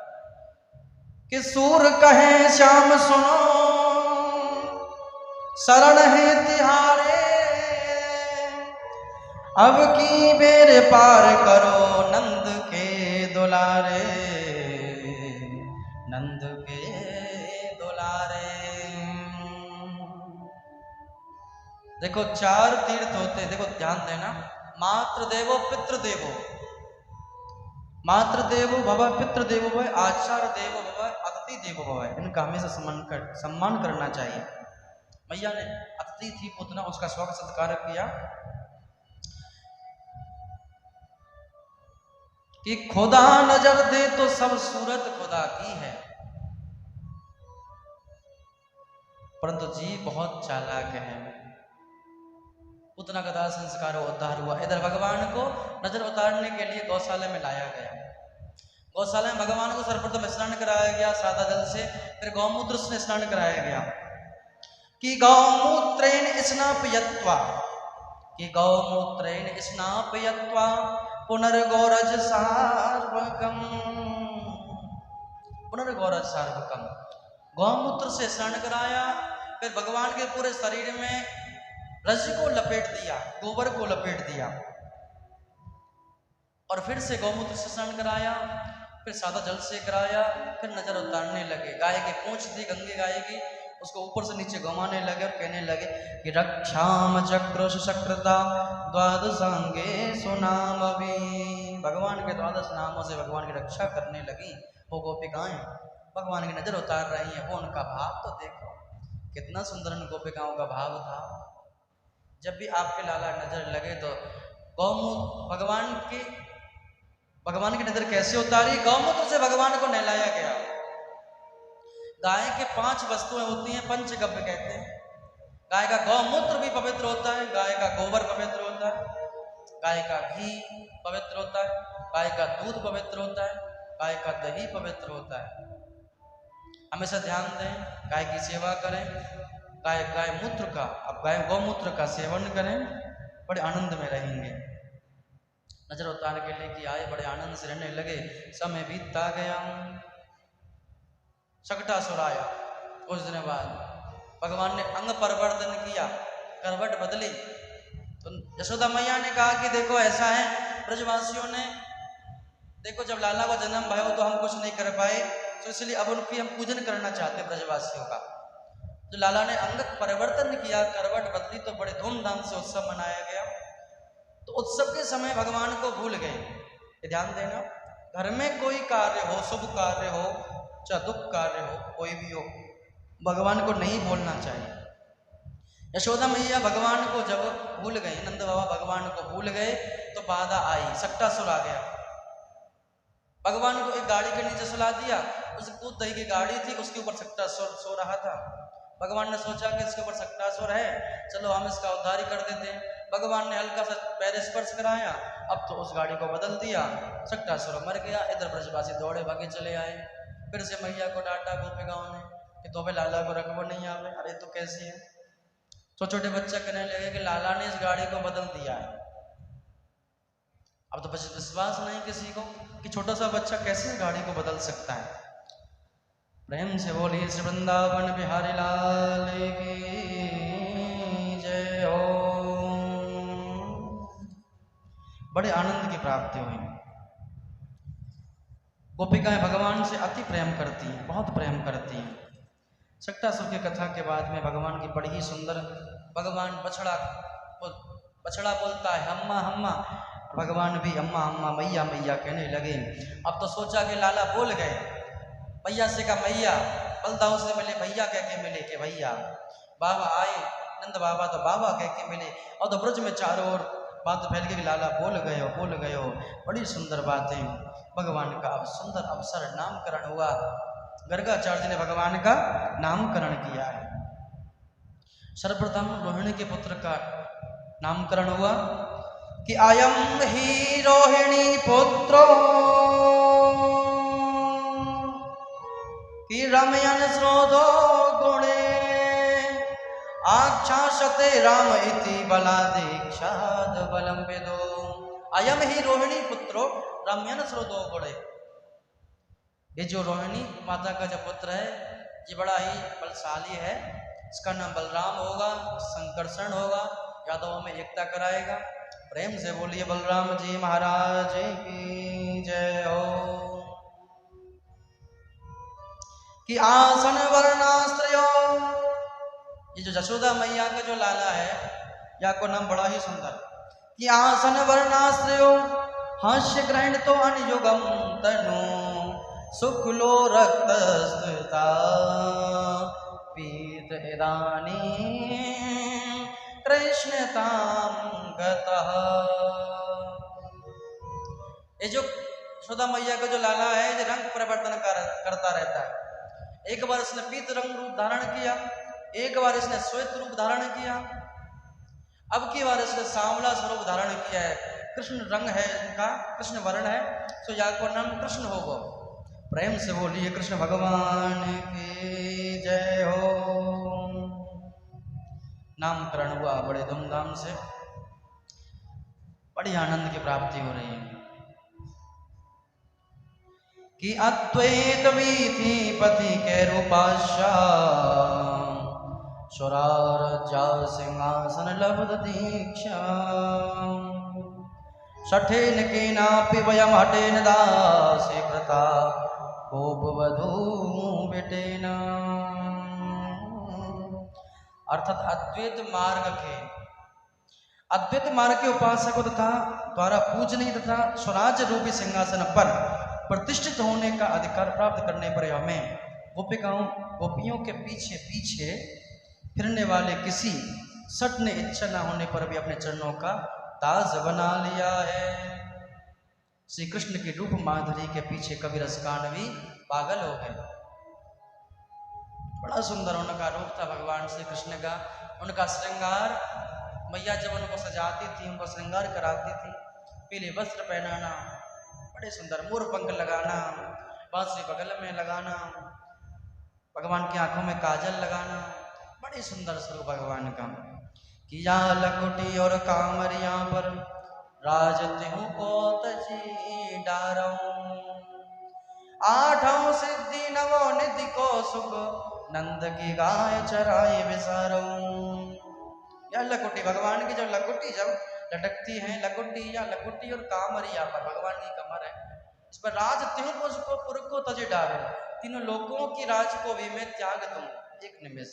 कि सूर कहे श्याम सुनो शरण है तिहारे, अब की बेर पार करो नंद के दुलारे, नंद के दुलारे। देखो, 4 तीर्थ होते, देखो ध्यान देना, मातृदेवो पितृदेवो, मातृदेवो भव, पितृदेवो भव, आचार्य देवो भव, अतिथि देवो भव। इनका हमेशा सम्मान करना चाहिए। मैया ने अतिथि थी पूतना, उसका स्वागत सत्कार किया। कि खुदा नजर दे तो सब सूरत खुदा की है, परंतु जी बहुत चालाक है। पूतना का दाह संस्कार उद्धार हुआ। इधर भगवान को नजर उतारने के लिए गौशाला में लाया गया। गौशाला में भगवान को सर्वप्रथम स्नान कराया गया सादा जल से, फिर गौमूत्र से स्नान कराया गया। कि गौमूत्रेण स्नापयत्वा, कि गौमूत्रेण स्नापयत्वा पुनर्गौरज सार्वकम, पुनर्गौरज सार्वकम। गौमूत्र से स्नान कराया, फिर भगवान के पूरे शरीर में रज को लपेट दिया, गोबर को लपेट दिया, और फिर से गौमूत्र से स्नान कराया, फिर सादा जल से कराया, फिर नजर उतारने लगे। गाय की पूंछ दी, गंगे गाय की, उसको ऊपर से नीचे घुमाने लगे और कहने लगे कि रक्षाम चक्र शक्रता द्वादशांगे सुनाम अभी। भगवान के द्वादश नामों से भगवान की रक्षा करने लगी वो गोपिकाएं, भगवान की नजर उतार रही हैं। वो उनका भाव तो देखो, कितना सुंदर उन गोपिकाओं का भाव था। जब भी आपके लाला नजर लगे तो गौमूत्र भगवान की नजर कैसे उतारी, गौमूत्र से भगवान को नहलाया गया। गाय के 5 वस्तुएं होती हैं, पंचगव्य कहते हैं। गाय का गौमूत्र भी पवित्र होता है, गाय का गोबर पवित्र होता है, गाय का घी पवित्र होता है, गाय का दूध पवित्र होता है, गाय का दही पवित्र होता है। हमेशा ध्यान दें, गाय की सेवा करें, गाय मूत्र का, अब गाय गौमूत्र का सेवन करें, बड़े आनंद में रहेंगे। नजर उतार के लेके आए, बड़े आनंद से रहने लगे। समय बीतता गया, शकटासुर आया। कुछ दिन बाद भगवान ने अंग परिवर्तन किया, करवट बदली। तो यशोदा मैया ने कहा कि देखो ऐसा है, ब्रजवासियों ने देखो जब लाला का जन्म भयो तो हम कुछ नहीं कर पाए, तो इसलिए अब उनकी हम पूजन करना चाहते हैं ब्रजवासियों का। जो लाला ने अंग परिवर्तन किया, करवट बदली, तो बड़े धूमधाम से उत्सव मनाया गया। तो उत्सव के समय भगवान को भूल गए। ध्यान देना, घर में कोई कार्य हो, शुभ कार्य हो चाहे दुख कार्य हो, कोई भी हो, भगवान को नहीं भूलना चाहिए। यशोदा मैया भगवान को जब भूल गई, नंद बाबा भगवान को भूल गए, तो बाधा आई, सक्टासुर आ गया। भगवान को एक गाड़ी के नीचे सुला दिया। उस दूध दही की गाड़ी थी, उसके ऊपर सक्टासुर सो रहा था। भगवान ने सोचा कि इसके ऊपर सक्टासुर है, चलो हम इसका उद्धार ही कर देते हैं। भगवान ने हल्का सा पैर स्पर्श कराया, अब तो उस गाड़ी को बदल दिया, सक्टासुर मर गया। इधर ब्रजवासी दौड़े भागे चले आए। फिर से मैया को डांटा गोपिकाओं ने कि तो लाला को रखबो नहीं आवे। अरे तो कैसी है? तो छोटे बच्चा कहने लगे कि लाला ने इस गाड़ी को बदल दिया है। अब तो बस विश्वास नहीं किसी को कि छोटा सा बच्चा कैसे इस गाड़ी को बदल सकता है। प्रेम से बोलिए श्री वृंदावन बिहारी लाल की जय हो। बड़े आनंद की प्राप्ति हुई। गोपिकाएं भगवान से अति प्रेम करती हैं, बहुत प्रेम करती हैं। सक्टासुर की कथा के बाद में भगवान की बड़ी ही सुंदर, भगवान बछड़ा बोलता है हम्मा हम्मा, भगवान भी अम्मा अम्मा मैया मैया कहने लगे। अब तो सोचा कि लाला बोल गए, मैया से कहा मैया, बलदाऊ से मिले भैया कह के मिले कि भैया। बाबा आए, नंद बाबा तो बाबा कह के मिले। और तो ब्रज में चारों ओर बात फैल गई, लाला बोल गए हो। बड़ी सुंदर बातें। भगवान का अब सुंदर अवसर, नामकरण हुआ। गर्गाचार्य जी ने भगवान का नामकरण किया है। सर्वप्रथम रोहिणी के पुत्र का नामकरण हुआ कि अयम ही रोहिणी पुत्रो कि रमयन स्रोतो गुणे आख्यासते राम इति बला दीक्षाद बलम वेदो। अयम ही रोहिणी पुत्रो रमयन स्रोतो गुणे। ये जो रोहिणी माता का जो पुत्र है, ये बड़ा ही बलशाली है। इसका नाम बलराम होगा, संकर्षण होगा, यादवों में एकता कराएगा। प्रेम से बोलिए बलराम जी महाराज की जय हो। कि आसन वर्णाश्रयो, ये जो यशोदा मैया का जो लाला है, या को नाम बड़ा ही सुंदर। कि आसन वर्णाश्रयो हास्य ग्रहण तो अनुयुगम तनु शुक्लो रक्त स्थिता पीत इदानी कृष्णताम गतः। ये जो यशोदा मैया का जो लाला है, ये रंग परिवर्तन करता रहता है। एक बार इसने पीत रंग रूप धारण किया, एक बार इसने श्वेत रूप धारण किया, अब की बार इसने सांवला स्वरूप धारण किया है। कृष्ण रंग है इनका, कृष्ण वर्ण है, तो या को नाम कृष्ण होगा। प्रेम से बोलिए कृष्ण भगवान की जय हो। नामकरण हुआ बड़े धूमधाम से, बड़ी आनंद की प्राप्ति हो रही है। कि अद्वैत वीथी पति के रूपाशा सुरारजा सिंहासन लब्ध दीक्षा सठेन के नापि वयम हटेन दासे कृता गोपवधू बेटेन। अर्थात अद्वैत मार्ग के उपासकों तथा द्वारा पूजनीय तथा स्वराज रूपी सिंहासन पर प्रतिष्ठित होने का अधिकार प्राप्त करने पर हमें गोपियों के पीछे पीछे फिरने वाले किसी सट ने इच्छा न होने पर भी अपने चरणों का ताज बना लिया है। श्री कृष्ण की रूप माधुरी के पीछे कवि रसकान भी पागल हो गए। बड़ा सुंदर उनका रूप था भगवान श्री कृष्ण का। उनका श्रृंगार, मैया जब उनको सजाती थी, उनको श्रृंगार कराती थी, पीले वस्त्र पहनाना, बड़े सुंदर मोर पंख लगाना, बांसुरी बगल में लगाना, भगवान की आंखों में काजल लगाना, बड़ी सुंदर स्वरूप भगवान का। किया लकुटी और कामरिया पर राजत्यु को तजी डारऊं, आठों सिद्धि नवो निधि को सुख, नंद की गाय चराई विसारूं। या लकुटी, भगवान की जो लकुटी जब लटकती है, लकुटी और कामरिया पर भगवान की कमर है, इस पर राज त्यों पुर को तजे डारो, तीनों लोगों की राज को भी मैं त्याग दूं एक निमिष,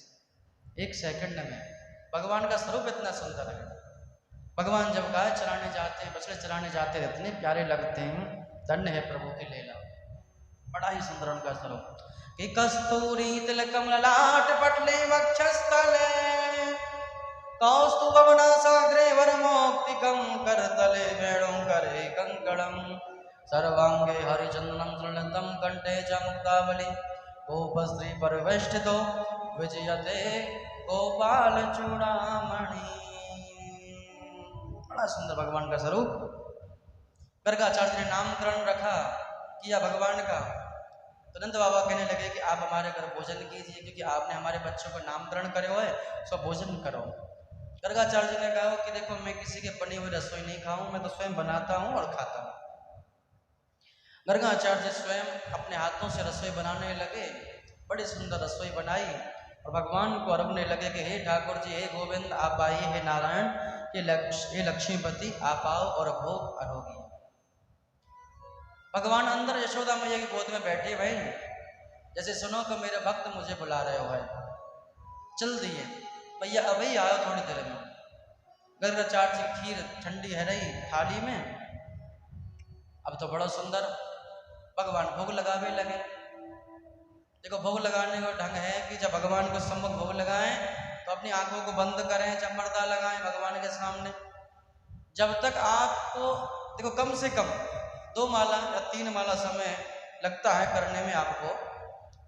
एक सेकंड में। भगवान का स्वरूप इतना सुंदर है। भगवान जब गाय चराने जाते हैं, बछड़े चराने जाते हैं, इतने प्यारे लगते हैं। धन्य है प्रभु की लीला, बड़ा ही सुंदर उनका स्वरूप। कि कस्तूरी तिलकम ललाट पटले वक्षस्थले, कौस्तुभवनासाग्रे वरमौक्तिकं करतले वेणुं करे कंकणं, सर्वांगे हरिचंदनं तृणतं कंठे च मुक्तावली, गोपस्त्री परिवेष्टितो विजयते गोपाल चूड़ामणि। बड़ा सुंदर भगवान का स्वरूप। गर्गाचार्य ने नामकरण रखा किया भगवान का, तो नंद बाबा कहने लगे कि आप हमारे घर भोजन कीजिए, क्योंकि आपने हमारे बच्चों को नामकरण करे हुए, सो भोजन करो। गर्गाचार्य ने कहा कि देखो, मैं किसी के बनी हुई रसोई नहीं खाऊं, मैं तो स्वयं बनाता हूं और खाता हूं। गर्गाचार्य स्वयं अपने हाथों से रसोई बनाने लगे, बड़ी सुंदर रसोई बनाई और भगवान को अर्पने लगे कि हे ठाकुर जी, हे गोविंद आप आइए, हे नारायण, हे लक्ष्मीपति आप आओ और भोग अरोगी। भगवान अंदर यशोदा मैया की गोद में बैठे भाई, जैसे सुनो कि मेरे भक्त मुझे बुला रहे हो भाई, चल दिए भैया अभी आओ थोड़ी देर में। गर्गाचार्य की खीर ठंडी है रही थाली में, अब तो बड़ा सुंदर भगवान भोग लगावे लगे। देखो भोग लगाने का ढंग है कि जब भगवान को सम्मुख भोग लगाएं तो अपनी आंखों को बंद करें, चमरदा लगाएं भगवान के सामने। जब तक आपको देखो कम से कम 2 माला या 3 माला समय लगता है करने में आपको,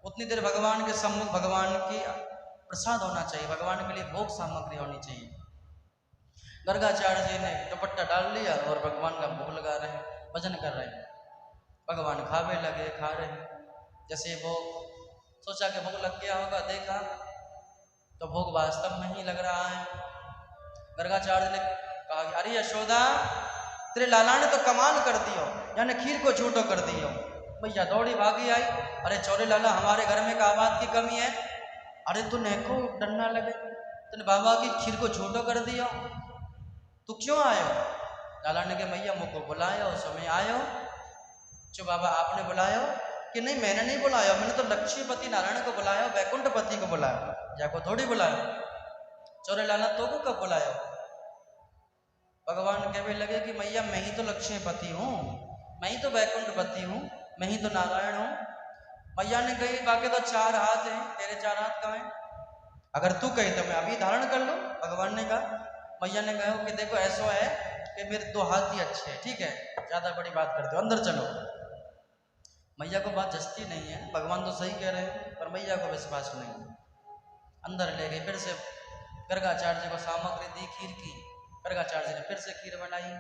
उतनी देर भगवान के सम्मुख भगवान की प्रसाद होना चाहिए, भगवान के लिए भोग सामग्री होनी चाहिए। गर्गाचार्य जी ने दुपट्टा डाल लिया और भगवान का भोग लगा रहे हैं, भजन कर रहे हैं। भगवान खावे लगे, खा रहे हैं। जैसे भोग सोचा कि भोग लग गया होगा, देखा तो भोग वास्तव में ही लग रहा है। गर्गाचार्य ने कहा अरे यशोदा, तेरे लाला ने तो कमाल कर दियो, यानी खीर को झूठो कर दियो। भैया दौड़ी भागी आई, अरे चौरे लाला हमारे घर में का बात की कमी है? अरे तू neko डरना लगे, तूने बाबा की खीर को झूठो कर दिया, तू क्यों आयो? लाला ने कहा मैया मुझको बुलाया, उस समय आयो। जो बाबा आपने बुलाया कि नहीं? मैंने नहीं बुलाया, मैंने तो लक्ष्मीपति नारायण को बुलाया, वैकुंठपति को बुलाया, जाको थोड़ी बुलाया। चौरे लाला तो को कब बुलाया? भगवान कहने लगे कि मैया मैं ही तो लक्ष्मीपति हूँ, मैं ही तो वैकुंठपति हूँ, मैं ही तो नारायण हूँ। मैया ने कही बाकी तो 4 हाथ हैं, तेरे 4 हाथ कहाँ हैं? अगर तू कही तो मैं अभी धारण कर लूँ। भगवान ने कहा, मैया ने कहा कि देखो ऐसा है कि मेरे 2 हाथ ही अच्छे हैं, ठीक है, ज़्यादा बड़ी बात करते हो, अंदर चलो। मैया को बात जचती नहीं है, भगवान तो सही कह रहे हैं पर मैया को विश्वास नहीं। अंदर ले गए, फिर से गर्गाचार्य को सामग्री दी खीर की। गर्गाचार्य ने फिर से खीर बनाई,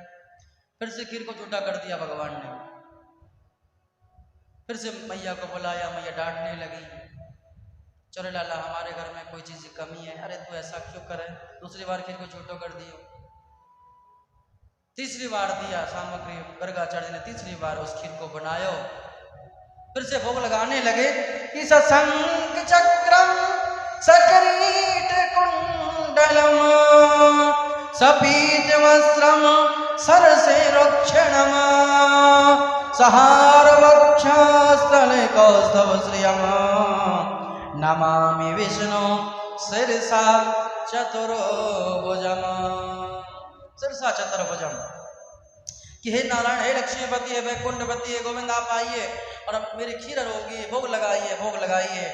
फिर से खीर को झूठा कर दिया भगवान ने। फिर से मैया को बुलाया, मैया डांटने लगी, चलो लाला हमारे घर में कोई चीज़ की कमी है, अरे तू ऐसा क्यों करे? दूसरी बार खीर को झूठो कर दियो। तीसरी बार दिया सामग्री, गर्गाचार्य ने तीसरी बार उस खीर को बनायो। फिर से भोग लगाने लगे कि सशंख चक्रम सकरीट कुंडलम सपीत वस्त्रम सरसे रुक्षणम सहार वक्षस्थले कौस्तव श्रियम नमामि विष्णु शिरसा चतुर्भुजम सिरसा चतुर्भुजम कि हे नारायण, हे लक्ष्मीपति, हे वैकुंठपति, हे गोविंद, आप आइए और अब मेरी खीर रोगी भोग लगाइए, भोग लगाइए।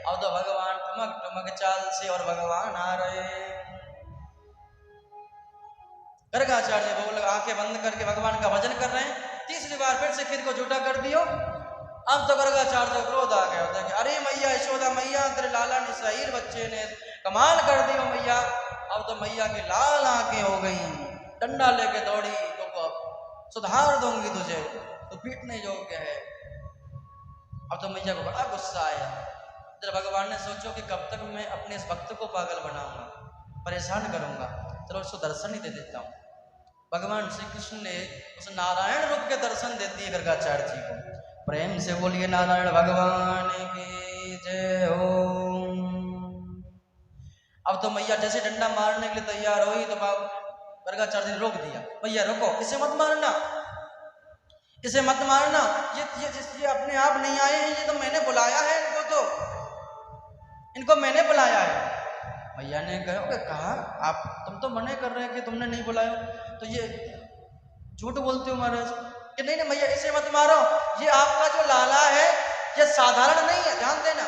अब तो भगवान ठुमक ठुमक चाल से और भगवान आ रहे। गर्गाचार्य भोग लगा आंखें बंद करके भगवान का भजन कर रहे हैं। तीसरी बार फिर से खीर को झूठा कर दियो। अब तो गर्गाचार्य को क्रोध आ गया होता है कि अरे मैया यशोदा मैया, तेरे लाला ने सहीर बच्चे ने कमाल कर दियो मैया। अब तो मैया की लाल आंखें हो गई, डंडा लेके दौड़ी तो अब सुधार दूंगी तुझे, तो पीटने योग्य है। अब तो मैया को बड़ा गुस्सा आया। जब भगवान ने सोचो कि कब तक मैं अपने इस भक्त को पागल बनाऊंगा, परेशान करूंगा, चलो उसको दर्शन ही दे देता हूँ। भगवान श्री कृष्ण ने उस नारायण रूप के दर्शन दे दिए गर्गाचार्य जी को। प्रेम से बोलिए नारायण भगवान की जय हो। अब तो मैया जैसे डंडा मारने के लिए तैयार हुई तो गर्गाचार्य ने रोक दिया, भैया रोको, इसे मत मारना, इसे मत मारना, ये अपने आप नहीं आए हैं, ये तो मैंने बुलाया है इनको मैंने बुलाया है। भैया ने कहा आप तुम तो मने कर रहे हैं कि तुमने नहीं बुलाया, तो ये झूठ बोलते हो महाराज कि नहीं नहीं भैया इसे मत मारो, ये आपका जो लाला है ये साधारण नहीं है, ध्यान देना।